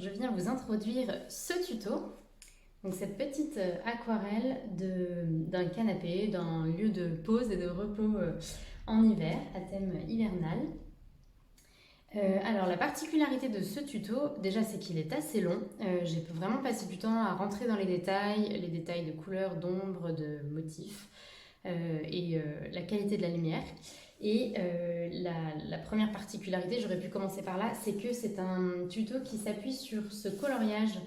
je viens vous introduire ce tuto. Donc cette petite aquarelle d'un canapé, d'un lieu de pause et de repos en hiver, à thème hivernal. Alors la particularité de ce tuto, déjà c'est qu'il est assez long. J'ai vraiment passé du temps à rentrer dans les détails de couleurs, d'ombres, de motifs et la qualité de la lumière. Et la première particularité, j'aurais pu commencer par là, c'est que c'est un tuto qui s'appuie sur ce coloriage.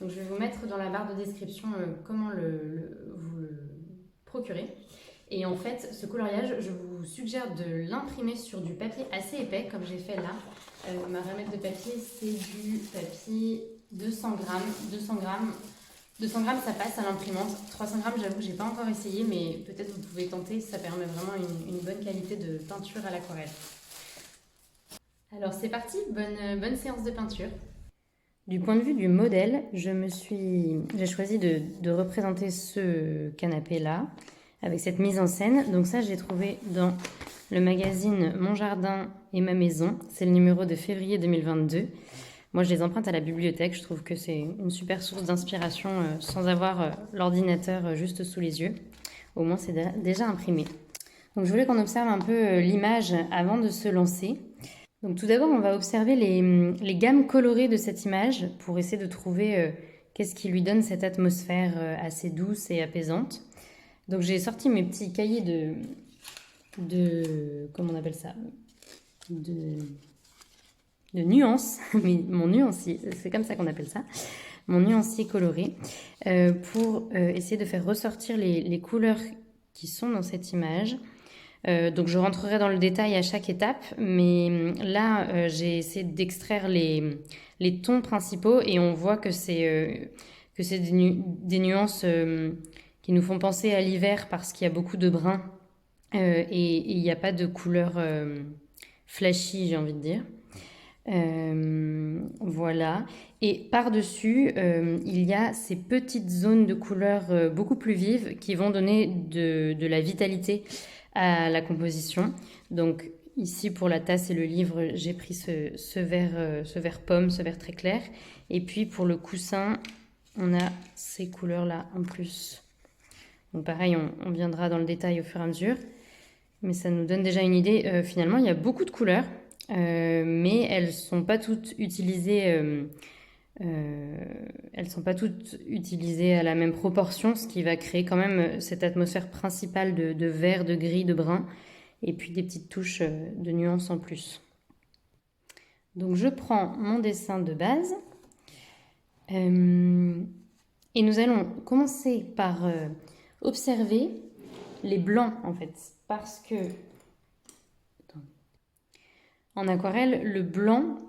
Donc je vais vous mettre dans la barre de description comment vous le procurer. Et en fait, ce coloriage, je vous suggère de l'imprimer sur du papier assez épais, comme j'ai fait là. Ma ramette de papier, c'est du papier 200 grammes. 200 grammes, ça passe à l'imprimante. 300 grammes, j'avoue, j'ai pas encore essayé, mais peut-être vous pouvez tenter. Ça permet vraiment une bonne qualité de peinture à l'aquarelle. Alors c'est parti, bonne séance de peinture. Du point de vue du modèle, j'ai choisi de représenter ce canapé-là avec cette mise en scène. Donc ça, j'ai trouvé dans le magazine Mon Jardin et ma maison. C'est le numéro de février 2022. Moi, je les emprunte à la bibliothèque. Je trouve que c'est une super source d'inspiration sans avoir l'ordinateur juste sous les yeux. Au moins, c'est déjà imprimé. Donc, je voulais qu'on observe un peu l'image avant de se lancer. Donc, tout d'abord, on va observer les gammes colorées de cette image pour essayer de trouver qu'est-ce qui lui donne cette atmosphère assez douce et apaisante. Donc, j'ai sorti mes petits cahiers comment on appelle ça, de nuances, mais mon nuancier, c'est comme ça qu'on appelle ça, mon nuancier coloré, pour essayer de faire ressortir les couleurs qui sont dans cette image. Donc je rentrerai dans le détail à chaque étape, mais là j'ai essayé d'extraire les tons principaux et on voit que c'est des nuances qui nous font penser à l'hiver parce qu'il y a beaucoup de brun et il n'y a pas de couleur flashy, j'ai envie de dire. Voilà. Et par-dessus, il y a ces petites zones de couleurs beaucoup plus vives qui vont donner de la vitalité à la composition. Donc ici pour la tasse et le livre, j'ai pris ce vert pomme, ce vert très clair. Et puis pour le coussin, on a ces couleurs-là en plus. Donc pareil, on viendra dans le détail au fur et à mesure. Mais ça nous donne déjà une idée. Finalement, il y a beaucoup de couleurs. Mais elles sont pas toutes utilisées. Elles sont pas toutes utilisées à la même proportion, ce qui va créer quand même cette atmosphère principale de vert, de gris, de brun, et puis des petites touches de nuances en plus. Donc je prends mon dessin de base et nous allons commencer par observer les blancs en fait, parce que en aquarelle, le blanc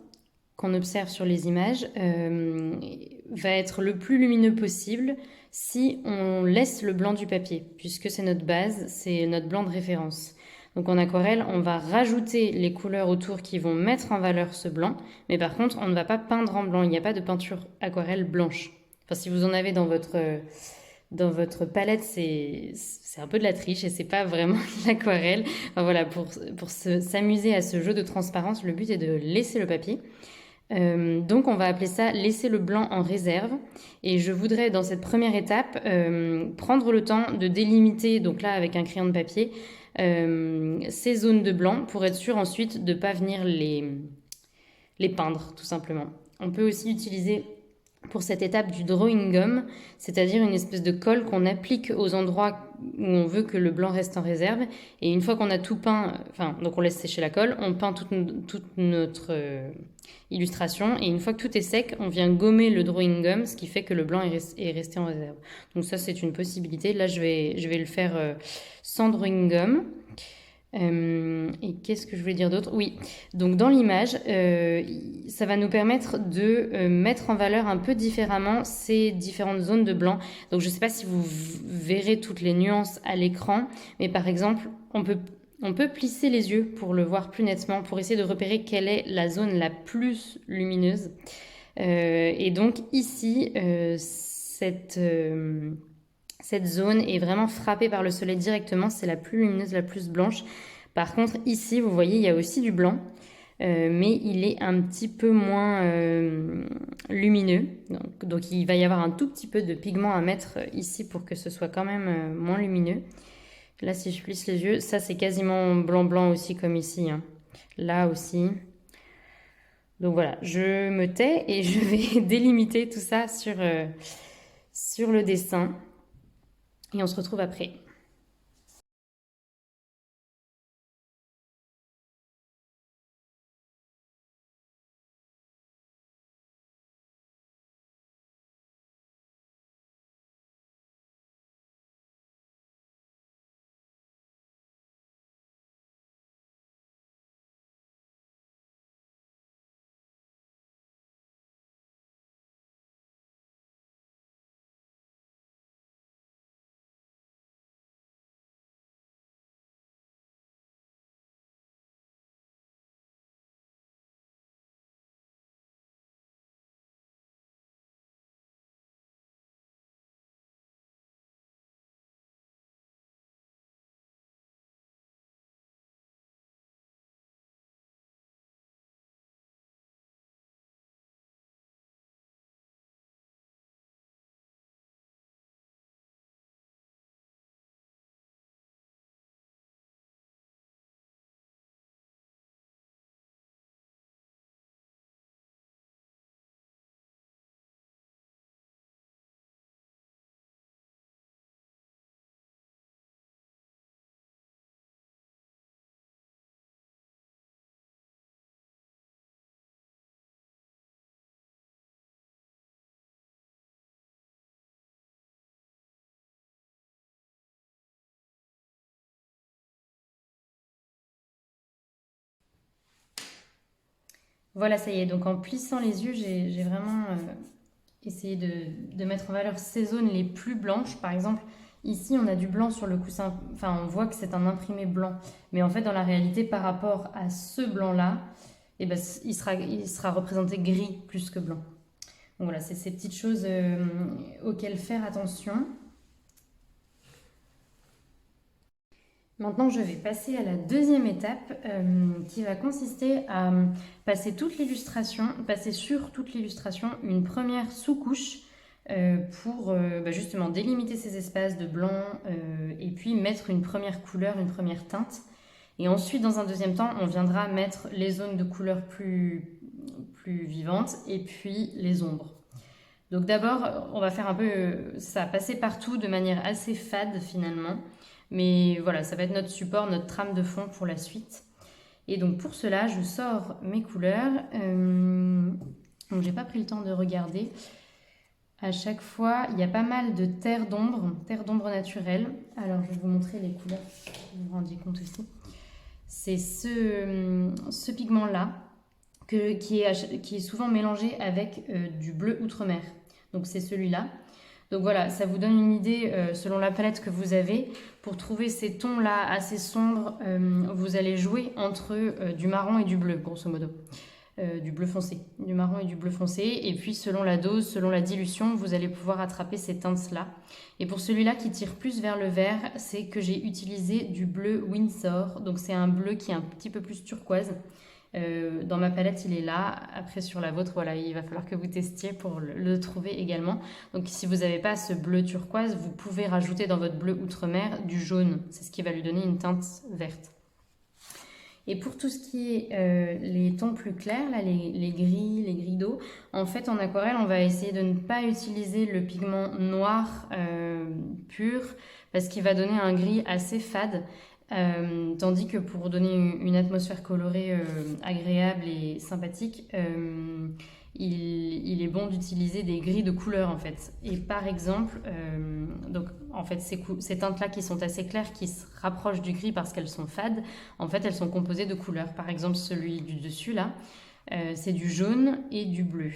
qu'on observe sur les images va être le plus lumineux possible si on laisse le blanc du papier, puisque c'est notre base, c'est notre blanc de référence. Donc en aquarelle, on va rajouter les couleurs autour qui vont mettre en valeur ce blanc, mais par contre, on ne va pas peindre en blanc, il n'y a pas de peinture aquarelle blanche. Enfin, si vous en avez dans votre palette, c'est un peu de la triche et c'est pas vraiment de l'aquarelle. Enfin, voilà, pour s'amuser à ce jeu de transparence, le but est de laisser le papier. Donc on va appeler ça laisser le blanc en réserve. Et je voudrais dans cette première étape prendre le temps de délimiter, donc là avec un crayon de papier, ces zones de blanc pour être sûr ensuite de ne pas venir les peindre tout simplement. On peut aussi utiliser pour cette étape du drawing gum, c'est-à-dire une espèce de colle qu'on applique aux endroits où on veut que le blanc reste en réserve. Et une fois qu'on a tout peint, donc on laisse sécher la colle, on peint toute notre illustration. Et une fois que tout est sec, on vient gommer le drawing gum, ce qui fait que le blanc est resté en réserve. Donc ça, c'est une possibilité. Là, je vais le faire sans drawing gum. Et qu'est-ce que je voulais dire d'autre? Oui, donc dans l'image, ça va nous permettre de mettre en valeur un peu différemment ces différentes zones de blanc. Donc je ne sais pas si vous verrez toutes les nuances à l'écran, mais par exemple, on peut plisser les yeux pour le voir plus nettement, pour essayer de repérer quelle est la zone la plus lumineuse. Et donc ici, cette zone est vraiment frappée par le soleil directement, c'est la plus lumineuse, la plus blanche. Par contre, ici, vous voyez, il y a aussi du blanc. mais il est un petit peu moins lumineux. Donc il va y avoir un tout petit peu de pigment à mettre ici pour que ce soit quand même moins lumineux. Là, si je plisse les yeux, ça c'est quasiment blanc-blanc aussi comme ici, hein. Là aussi. Donc voilà, je me tais et je vais délimiter tout ça sur le dessin. Et on se retrouve après. Voilà, ça y est. Donc en plissant les yeux, j'ai vraiment essayé de mettre en valeur ces zones les plus blanches. Par exemple, ici, on a du blanc sur le coussin. Enfin, on voit que c'est un imprimé blanc. Mais en fait, dans la réalité, par rapport à ce blanc-là, eh ben, il sera représenté gris plus que blanc. Donc voilà, c'est ces petites choses auxquelles faire attention. Maintenant, je vais passer à la deuxième étape qui va consister à passer passer sur toute l'illustration une première sous-couche pour justement délimiter ces espaces de blanc et puis mettre une première couleur, une première teinte. Et ensuite, dans un deuxième temps, on viendra mettre les zones de couleurs plus vivantes et puis les ombres. Donc d'abord, on va faire un peu ça, passer partout de manière assez fade finalement. Mais voilà, ça va être notre support, notre trame de fond pour la suite. Et donc pour cela, je sors mes couleurs. Donc j'ai pas pris le temps de regarder. À chaque fois, il y a pas mal de terre d'ombre naturelle. Alors je vais vous montrer les couleurs, vous vous rendiez compte aussi. C'est ce pigment-là qui est souvent mélangé avec du bleu outre-mer. Donc c'est celui-là. Donc voilà, ça vous donne une idée selon la palette que vous avez. Pour trouver ces tons-là assez sombres, vous allez jouer entre du marron et du bleu, grosso modo. Du bleu foncé, du marron et du bleu foncé. Et puis selon la dose, selon la dilution, vous allez pouvoir attraper ces teintes-là. Et pour celui-là qui tire plus vers le vert, c'est que j'ai utilisé du bleu Windsor. Donc c'est un bleu qui est un petit peu plus turquoise. Dans ma palette, il est là. Après, sur la vôtre, voilà, il va falloir que vous testiez pour le trouver également. Donc, si vous n'avez pas ce bleu turquoise, vous pouvez rajouter dans votre bleu outre-mer du jaune. C'est ce qui va lui donner une teinte verte. Et pour tout ce qui est les tons plus clairs, là, les gris, les gris d'eau, en fait, en aquarelle, on va essayer de ne pas utiliser le pigment noir pur parce qu'il va donner un gris assez fade. Tandis que pour donner une atmosphère colorée agréable et sympathique, il est bon d'utiliser des gris de couleurs en fait. Et par exemple, donc en fait ces teintes-là qui sont assez claires, qui se rapprochent du gris parce qu'elles sont fades, en fait elles sont composées de couleurs. Par exemple celui du dessus là, c'est du jaune et du bleu.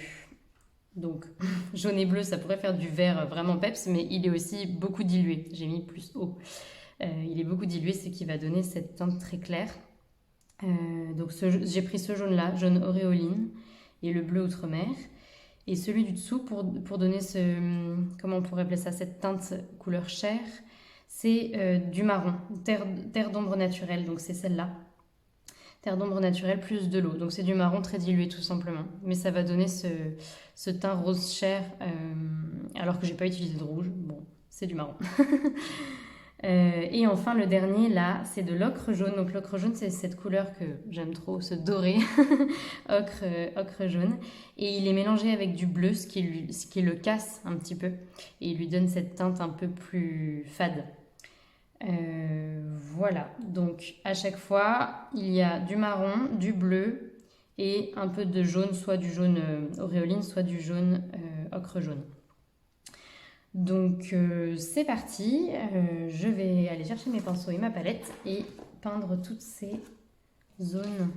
Donc jaune et bleu, ça pourrait faire du vert vraiment peps, mais il est aussi beaucoup dilué. J'ai mis plus haut. Il est beaucoup dilué, ce qui va donner cette teinte très claire. Donc j'ai pris ce jaune-là, jaune auréoline, et le bleu outre-mer. Et celui du dessous, pour donner comment on pourrait appeler ça, cette teinte couleur chair, c'est du marron, terre d'ombre naturelle, donc c'est celle-là. terre d'ombre naturelle plus de l'eau. Donc c'est du marron très dilué tout simplement. Mais ça va donner ce teint rose chair alors que j'ai pas utilisé de rouge. Bon, c'est du marron. Et enfin le dernier là, c'est de l'ocre jaune. Donc l'ocre jaune c'est cette couleur que j'aime trop, ce doré ocre jaune. Et il est mélangé avec du bleu, ce qui le casse un petit peu. Et il lui donne cette teinte un peu plus fade. Voilà, donc à chaque fois, il y a du marron, du bleu et un peu de jaune, soit du jaune auréoline, soit du jaune ocre jaune. Donc c'est parti, je vais aller chercher mes pinceaux et ma palette et peindre toutes ces zones.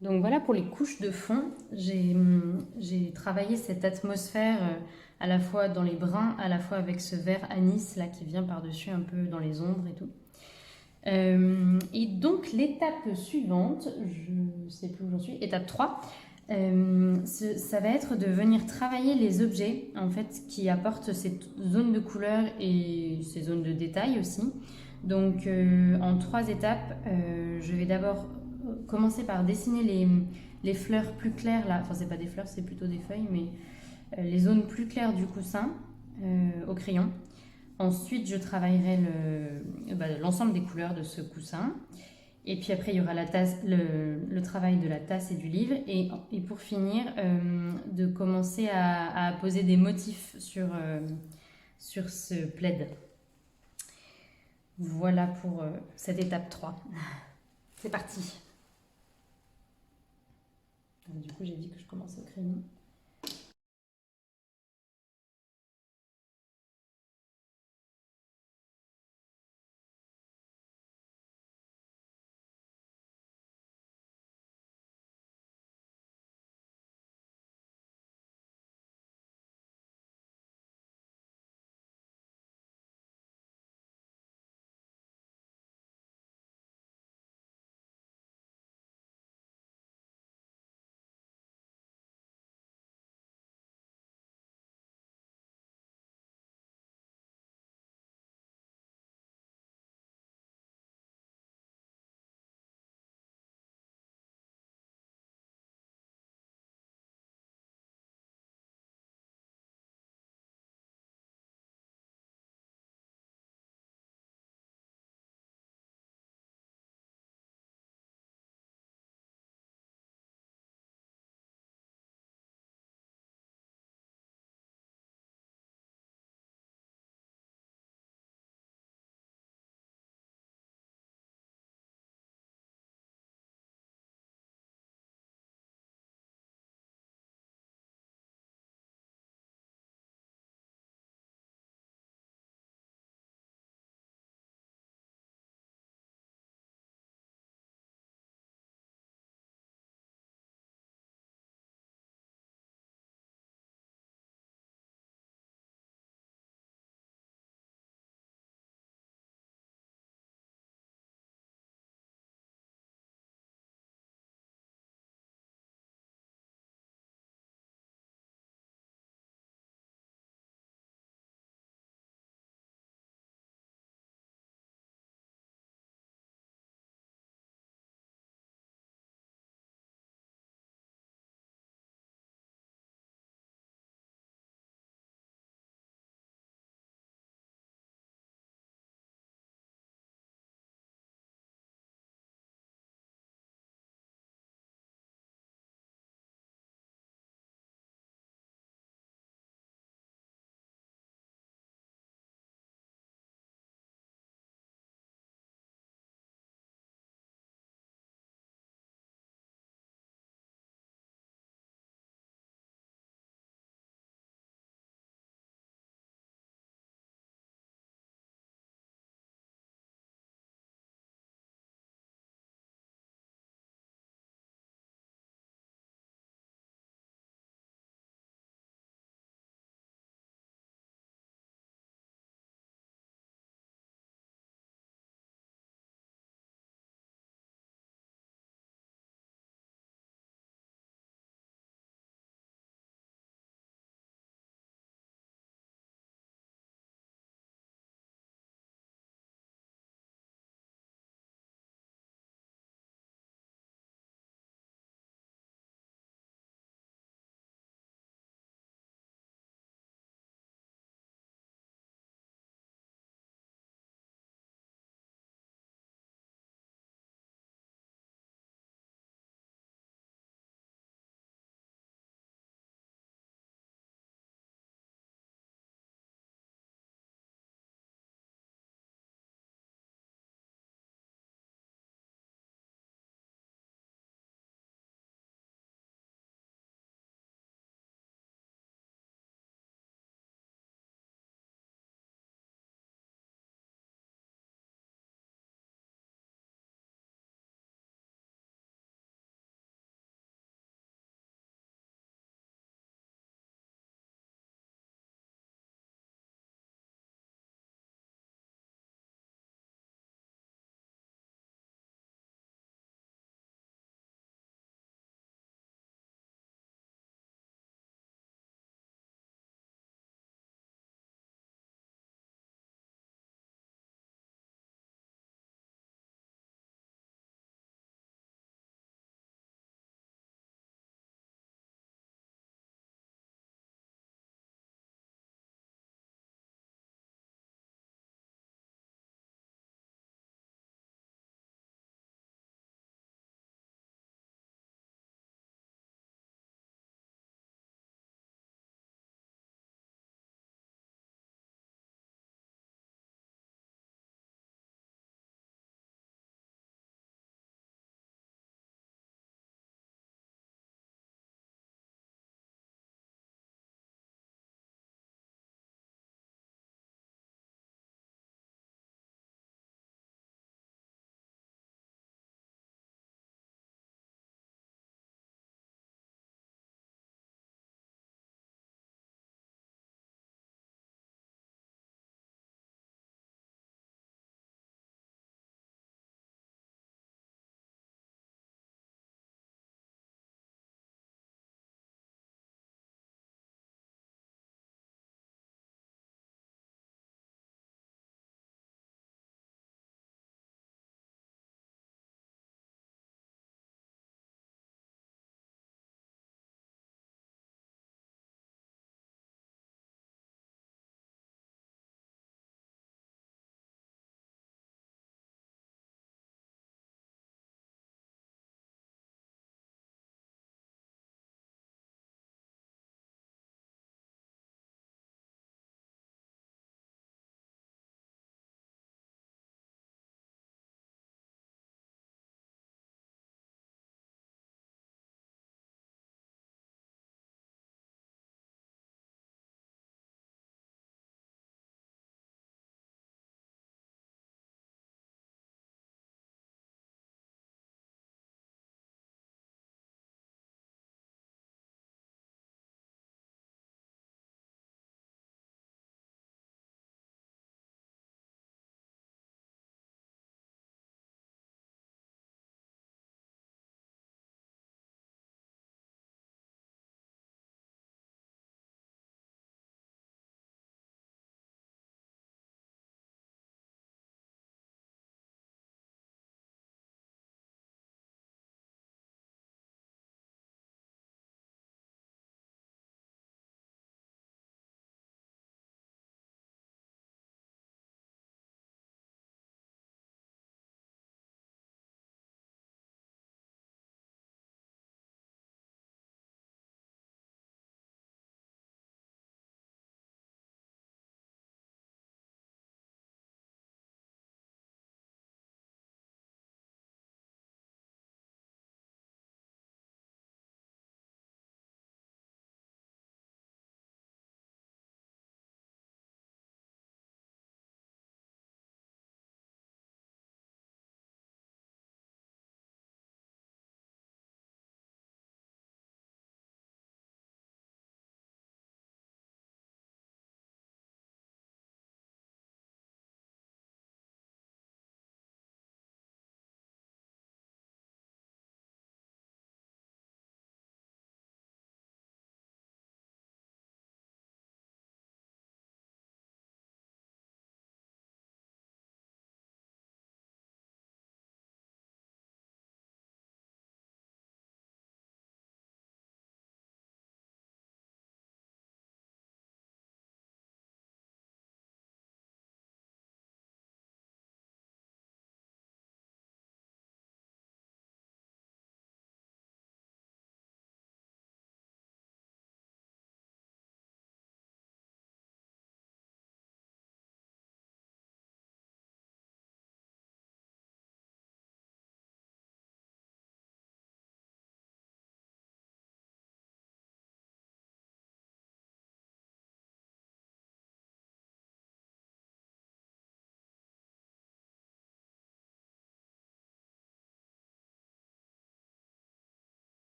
Donc voilà pour les couches de fond. J'ai travaillé cette atmosphère à la fois dans les bruns, à la fois avec ce vert anis là qui vient par-dessus un peu dans les ombres et tout. Et donc l'étape suivante, je ne sais plus où j'en suis, étape 3, ça va être de venir travailler les objets en fait qui apportent cette zone de couleur et ces zones de détail aussi. Donc en 3 étapes, je vais d'abord commencer par dessiner les fleurs plus claires là, enfin c'est pas des fleurs, c'est plutôt des feuilles, mais les zones plus claires du coussin au crayon. Ensuite, je travaillerai l'ensemble des couleurs de ce coussin. Et puis après, il y aura le travail de la tasse et du livre. Et pour finir, de commencer à poser des motifs sur ce plaid. Voilà pour cette étape 3. C'est parti. Du coup, j'ai dit que je commençais au crayon.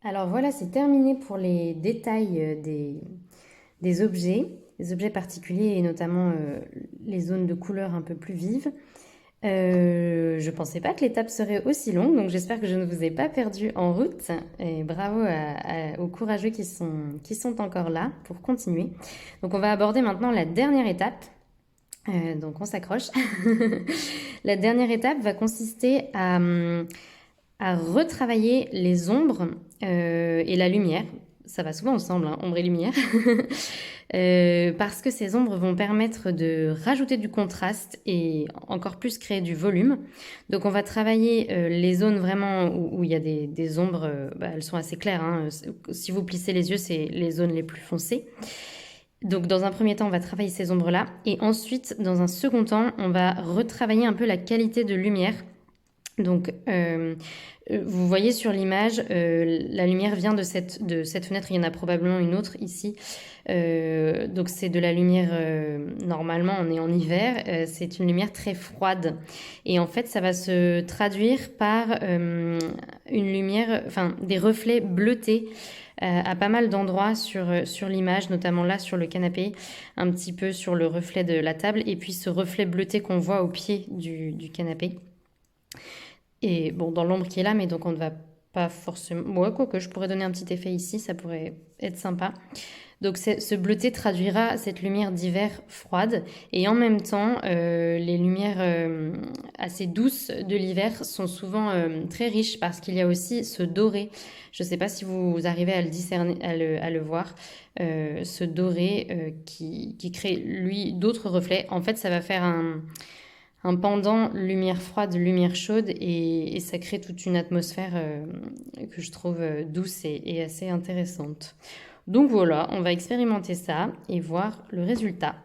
Alors voilà, c'est terminé pour les détails des objets, des objets particuliers et notamment les zones de couleurs un peu plus vives. Je pensais pas que l'étape serait aussi longue, donc j'espère que je ne vous ai pas perdu en route. Et bravo aux courageux qui sont encore là pour continuer. Donc on va aborder maintenant la dernière étape. Donc on s'accroche. La dernière étape va consister à retravailler les ombres et la lumière. Ça va souvent ensemble, hein, ombre et lumière. Parce que ces ombres vont permettre de rajouter du contraste et encore plus créer du volume. Donc on va travailler les zones vraiment où il y a des ombres, elles sont assez claires, hein. Si vous plissez les yeux, c'est les zones les plus foncées. Donc dans un premier temps, on va travailler ces ombres-là. Et ensuite, dans un second temps, on va retravailler un peu la qualité de lumière. Donc, vous voyez sur l'image, la lumière vient de cette fenêtre. Il y en a probablement une autre ici. Donc, c'est de la lumière, normalement, on est en hiver. C'est une lumière très froide. Et en fait, ça va se traduire par une lumière, enfin, des reflets bleutés à pas mal d'endroits sur l'image, notamment là sur le canapé, un petit peu sur le reflet de la table, et puis ce reflet bleuté qu'on voit au pied du canapé. Et bon, dans l'ombre qui est là, mais donc on ne va pas forcément... Ouais, quoique je pourrais donner un petit effet ici, ça pourrait être sympa. Donc ce bleuté traduira cette lumière d'hiver froide. Et en même temps, les lumières assez douces de l'hiver sont souvent très riches parce qu'il y a aussi ce doré. Je ne sais pas si vous arrivez à le discerner, à le voir. Ce doré qui crée, lui, d'autres reflets. En fait, ça va faire un pendant lumière froide, lumière chaude, et ça crée toute une atmosphère que je trouve douce et assez intéressante. Donc voilà, on va expérimenter ça et voir le résultat.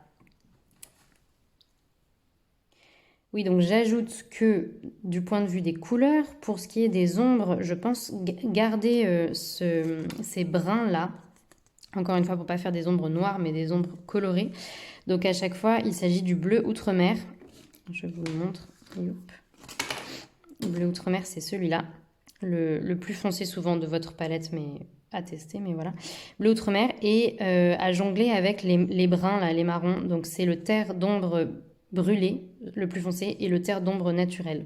Oui, donc j'ajoute que du point de vue des couleurs, pour ce qui est des ombres, je pense garder ces brins-là. Encore une fois, pour ne pas faire des ombres noires, mais des ombres colorées. Donc à chaque fois, il s'agit du bleu outre-mer. Je vous le montre. Le bleu outre-mer, c'est celui-là. Le plus foncé souvent de votre palette, mais à tester, mais voilà. Bleu outre-mer et à jongler avec les bruns, là, les marrons. Donc c'est le terre d'ombre brûlé, le plus foncé, et le terre d'ombre naturel.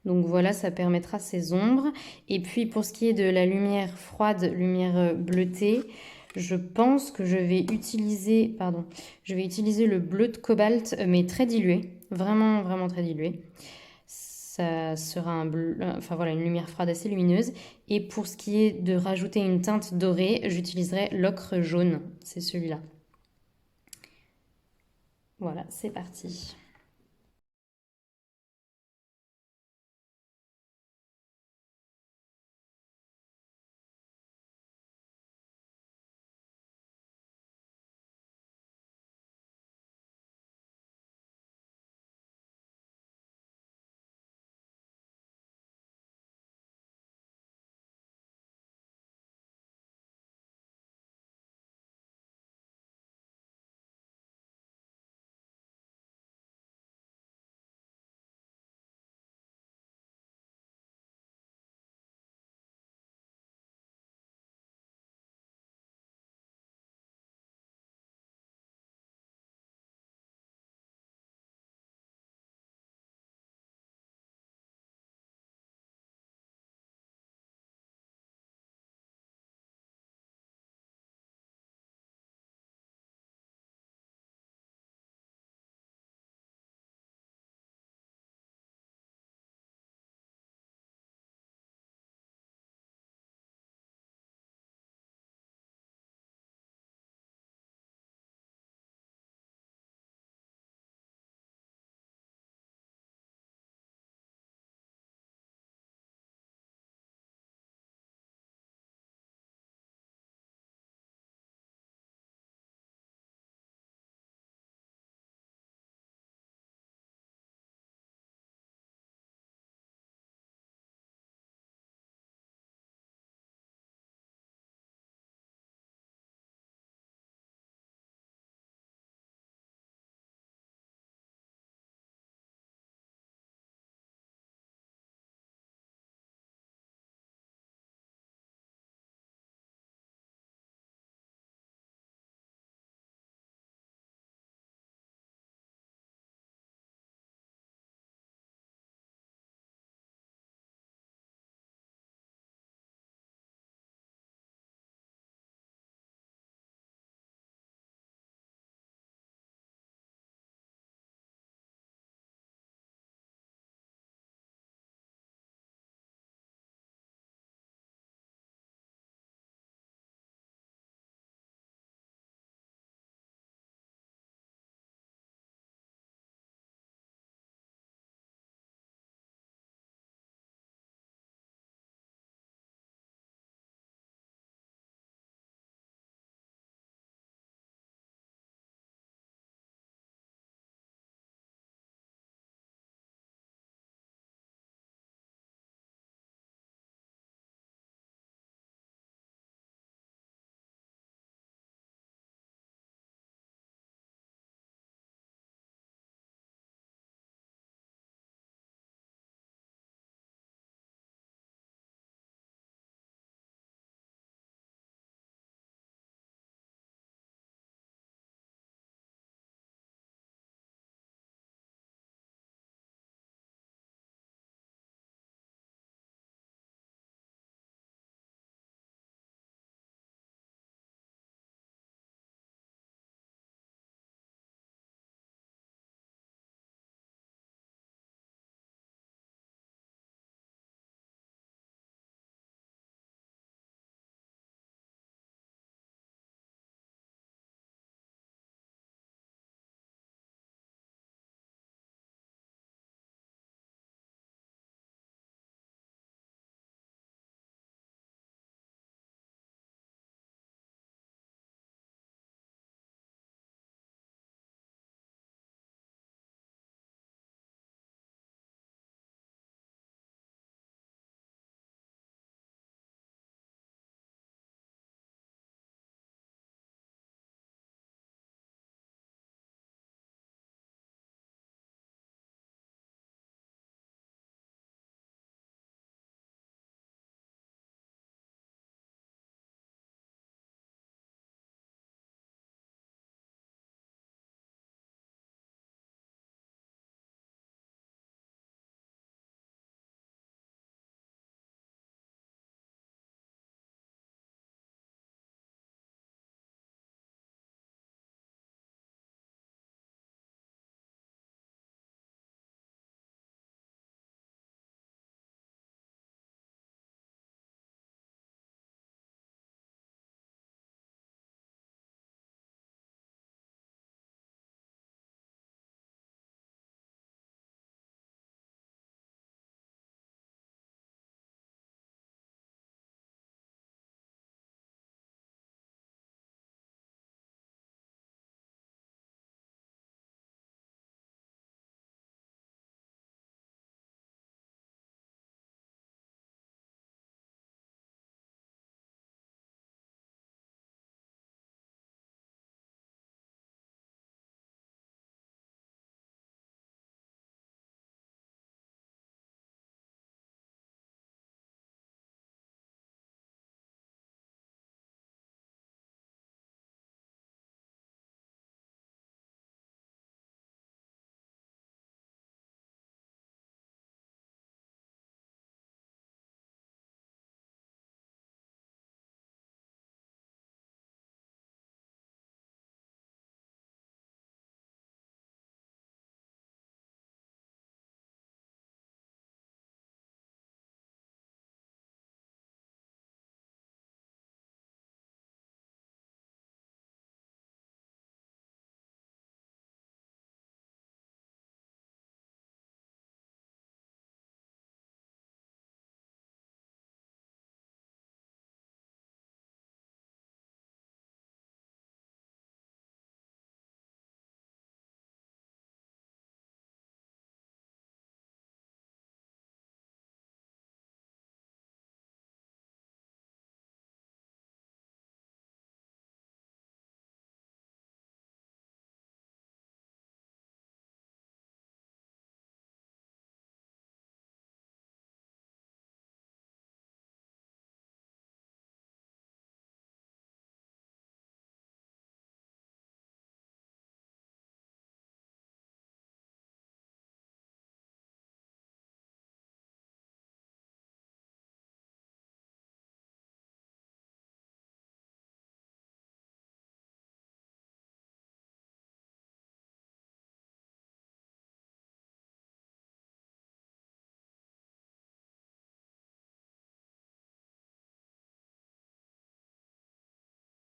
Donc voilà, ça permettra ces ombres. Et puis pour ce qui est de la lumière froide, lumière bleutée, je pense que je vais utiliser le bleu de cobalt, mais très dilué, vraiment, vraiment très dilué. Ça sera un bleu, enfin voilà, une lumière froide assez lumineuse. Et pour ce qui est de rajouter une teinte dorée, j'utiliserai l'ocre jaune, c'est celui-là. Voilà, c'est parti.